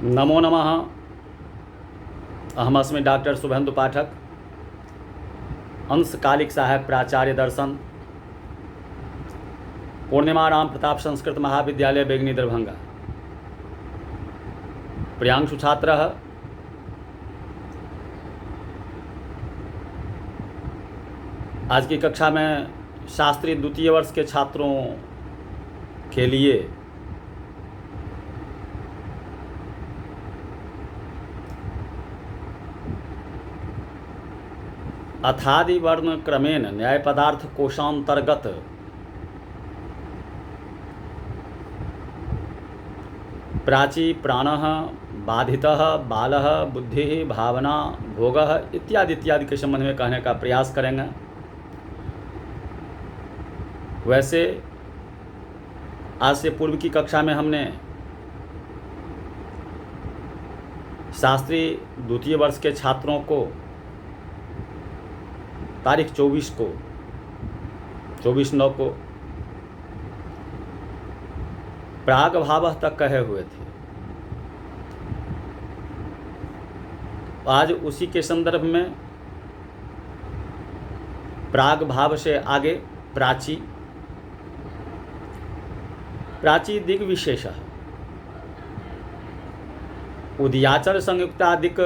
नमो नमः। अहमस्मि डॉक्टर शुभेन्दु पाठक, अंशकालिक सहायक प्राचार्य दर्शन, पूर्णिमा राम प्रताप संस्कृत महाविद्यालय बेगनी दरभंगा। प्रियांशु छात्रः आज की कक्षा में शास्त्री द्वितीय वर्ष के छात्रों के लिए अथादि वर्ण क्रमेण न्याय पदार्थ कोशांतर्गत प्राची प्राणः बाधितः बालः बुद्धि भावना भोगः इत्यादि इत्यादि के संबंध में कहने का प्रयास करेंगे। वैसे आज से पूर्व की कक्षा में हमने शास्त्री द्वितीय वर्ष के छात्रों को तारीख 24/9 को प्राग भाव तक कहे हुए थे। आज उसी के संदर्भ में प्राग भाव से आगे प्राची दिग्विशेष उदयाचर संयुक्तादिक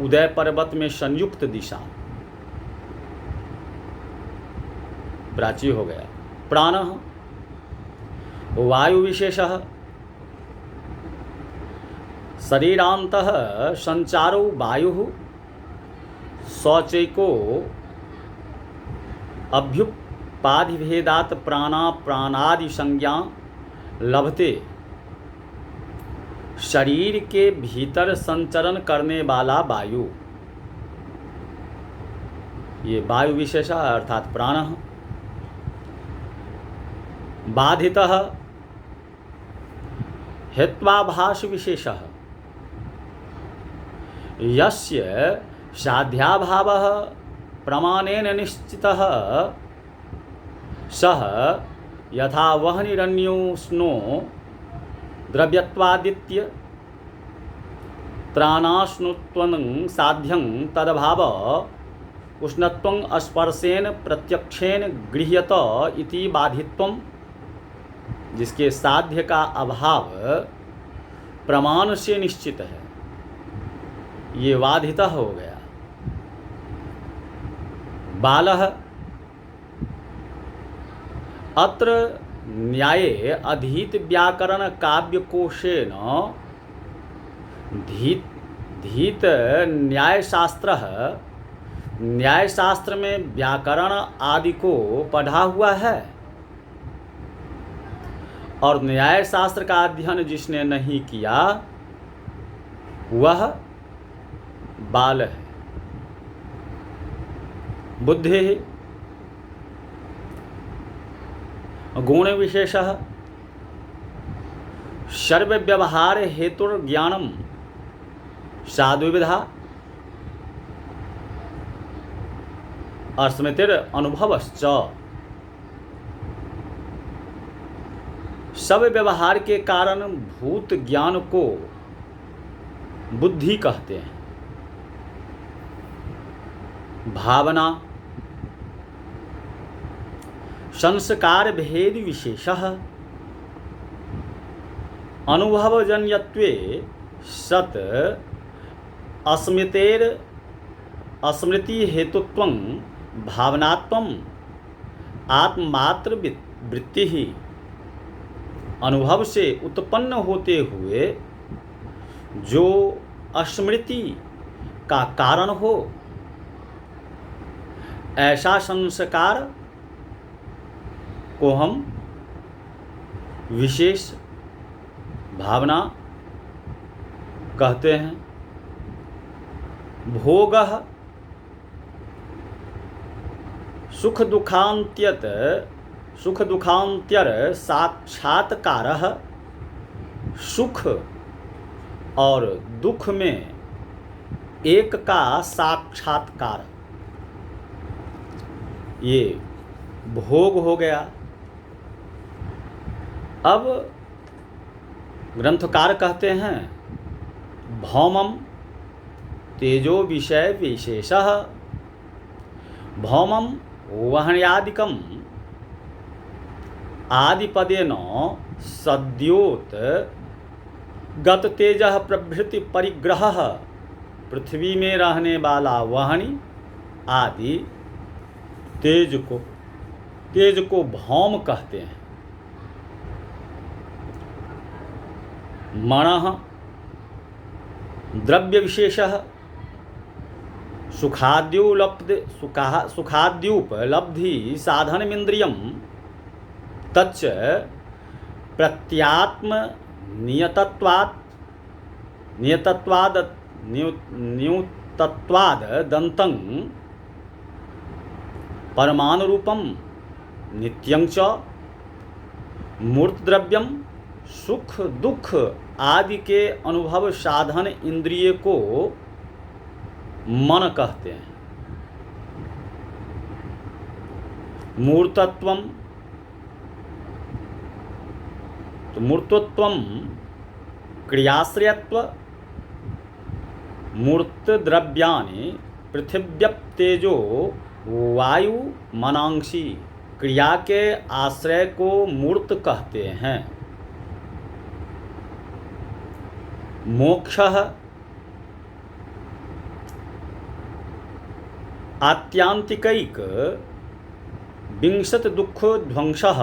उदय पर्वत में संयुक्त दिशा प्राची हो गया। प्राणः वायु विशेषः शरीरांतः संचारो वायुः शौचैको अभ्युपाधिभेदात् प्राणादि संज्ञा लभते। शरीर के भीतर संचरण करने वाला वायु, ये वायु विशेष अर्थात प्राणः। बाधितः हेत्वाभास विशेषः यस्य साध्याभावः प्रमाणेन निश्चितः सः यथा वह्निरन्योष्णो द्रव्यत्वादित्य त्राणाश्नुत्वं साध्यं तदभाव उष्णत्वं स्पर्शेन प्रत्यक्षेन गृह्यत इति बाधित्वं। जिसके साध्य का अभाव प्रमाण से निश्चित है, ये बाधित हो गया। बालः अत्र न्याये अधीत व्याकरण काव्यकोशेन धीत न्यायशास्त्रः, न्यायशास्त्र में व्याकरण आदि को पढ़ा हुआ है और न्याय शास्त्र का अध्ययन जिसने नहीं किया वह बाल है। बुद्धि गुण विशेषः सर्व व्यवहार हेतुर ज्ञानम साधुविधा अस्मृतिर अनुभवश्च। सब व्यवहार के कारण भूत ज्ञान को बुद्धि कहते हैं। भावना संस्कार भेद विशेषः अनुभवजन्यत्वे सत अस्मृति हेतुत्वं भावनात्वं आत्मात्र वृत्ति ही अनुभव से उत्पन्न होते हुए जो स्मृति का कारण हो, ऐसा संस्कार को हम विशेष भावना कहते हैं। भोगः सुख दुखांत्यर साक्षात्कारः सुख और दुख में एक का साक्षात्कार, ये भोग हो गया। अब ग्रंथकार कहते हैं भौमम तेजो विषय विशेषः भौमम वहन्यादिकम आदिपदेन सद्योत गत तेजः प्रभृति परिग्रह पृथ्वी में रहने वाला वहनी आदि तेज को भौम कहते हैं। मणः द्रव्य विशेषः सुखाद्युपलब्धि साधनमिंद्रियम तच्च प्रत्यात्म नियतत्वाद दंतं परमाणुरूपम नित्यं च मूर्तद्रव्यम सुख दुख आदि के अनुभव साधन इंद्रिय को मन कहते हैं। मूर्तत्वम तो मूर्तत्वम क्रियाश्रयत्व मूर्त द्रव्यानि पृथिव्यप तेजो वायु मनांसी क्रिया के आश्रय को मूर्त कहते हैं। मोक्षः आत्यांतिकैक विंशत दुख ध्वंसः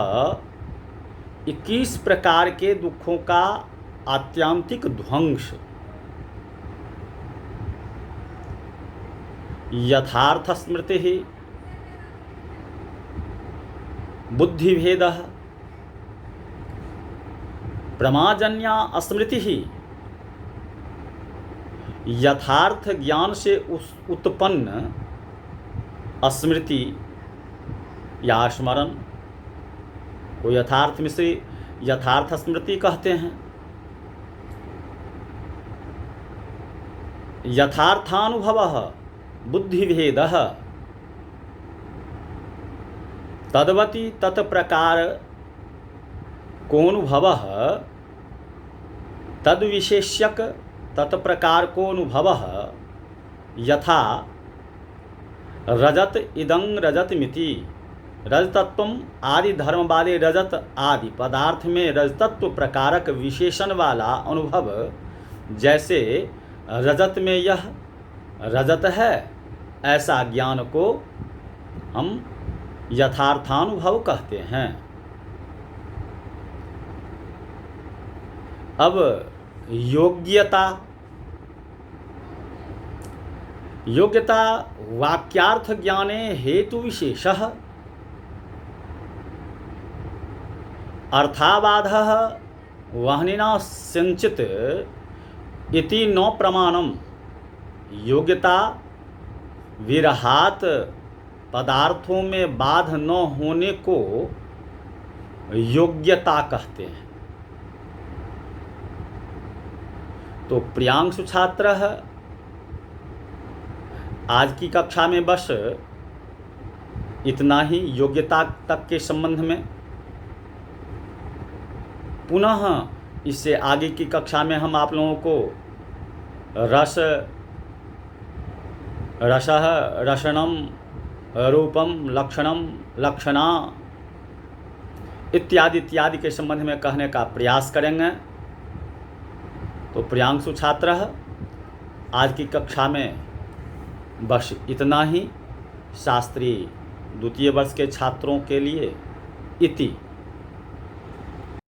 21 प्रकार के दुखों का आत्यांतिक ध्वंस। यथार्थ स्मृति बुद्धिभेदः प्रमाजन्या स्मृति यथार्थ ज्ञान से उत्पन्न स्मृति या स्मरण को यथार्थ स्मृति कहते हैं। यथार्थानुभवः बुद्धिभेदः तद्वति तत्प्रकार कोऽनुभवः तद्विशेष्यक तत्प्रकार कोऽनुभवः यथा रजत इदं रजतमिति रजतत्वम आदि धर्म वाले रजत आदि पदार्थ में रजतत्व प्रकारक विशेषण वाला अनुभव जैसे रजत में यह रजत है ऐसा ज्ञान को हम यथार्थानुभव कहते हैं। अब योग्यता वाक्यार्थ ज्ञाने हेतु विशेषः अर्थाबाधः वहनिना संचित इति न प्रमाणम। योग्यता विरहात पदार्थों में बाध न होने को योग्यता कहते हैं। तो प्रियांशु छात्र आज की कक्षा में बस इतना ही योग्यता तक के संबंध में। पुनः इससे आगे की कक्षा में हम आप लोगों को रसः रसनम रूपम लक्षणम लक्षणा इत्यादि के संबंध में कहने का प्रयास करेंगे। तो प्रियांशु छात्र आज की कक्षा में बस इतना ही। शास्त्री द्वितीय वर्ष के छात्रों के लिए इति।